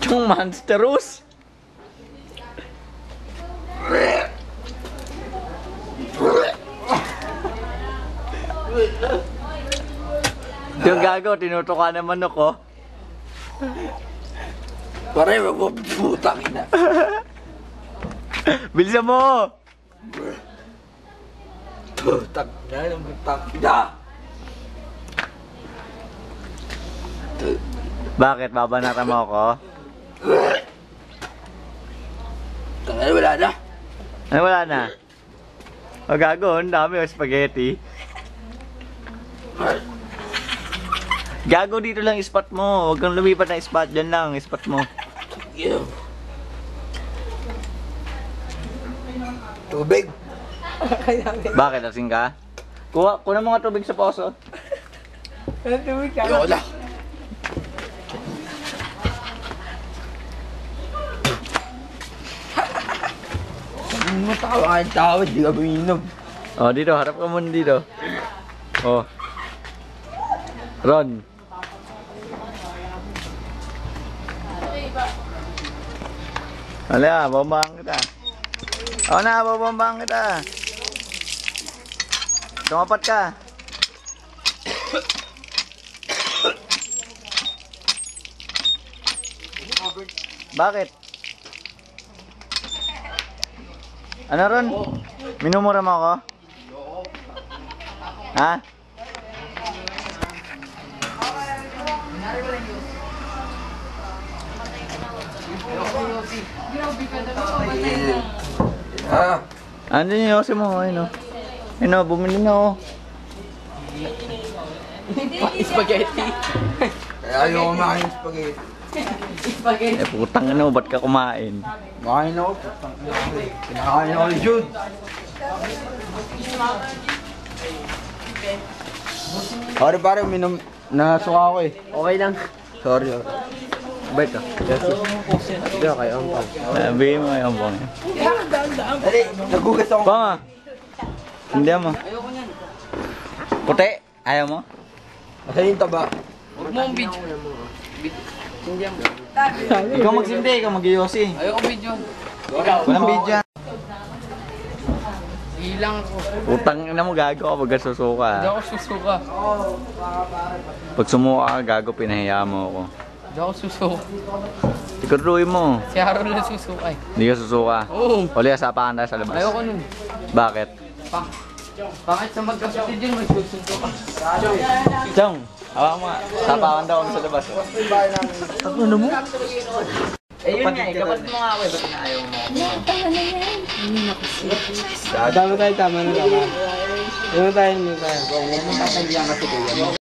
Yung monsterous. Yung gago, tinutukan ng manok, oh. Pare, magpuputang ina. Bilisan mo! Putang ina, putang ina. Bakit? Babanatan mo ako? Tangina, wala na. Ano, wala na? O gago, ang dami, oh, spaghetti. Gago, dito lang spot mo. Huwag kang lumipat na spot. Diyan lang, spot mo. Yeah. Tubig. Bakit? Lasing ka? Kuha mo nga tubig sa poso. Tubig ka. Ayoko na. Hindi mo tawa kang tawad, di ka buminom. Oh, dito. Harap ka muna dito. Oh. Ron. Wala, bombahan kita. Oo na, bombahan kita. Tumapat ka. Bakit? Ano Ron? Minumura mo ako? Ha? Ah, Andun yung yosi mo, ayun o. Ayun o, bumili na o. Spaghetti. kaya ayoko makain ng spaghetti. Spaghetti. Eh putang ano, ba't ka kumain? Makain ako, putang ina. Kinakain ako ni Jude. Pare, uminom. Nasuka ako eh. Okay lang. Sorry. Bait o. Hindi ako kayo. Bigay mo yung bong. Dali, nagugas ako. Banga. Hindi mo. Ayoko niyan. Puti. Ayaw mo? Asan yung taba? Huwag mo ang video. Hindi ang Ikaw magsindi, ikaw mag-yosi. ayoko video. Walang video. Ilang ako. Utang na mo gago ka pag susuka. Hindi ako susuka. Pag sumuka ka gago, pinahiya mo ako. Hindi ako susuka. Siguruhin mo. Si Harold na susuka eh. Hindi ka susuka. Oo. Uli sa tayo sa labas. Ayoko nun. Bakit? Bakit sa magkapatid yun may susuka? Chong, hawa mo nga. Sapakan daw kami sa labas. Ano mo? Eh yun nga eh, kapatid mo nga ako eh, ba't inaayaw mo? Tama tayo, tama na naman. Tama tayo, tama tayo. Huwag mo tatalihan kasi kuya.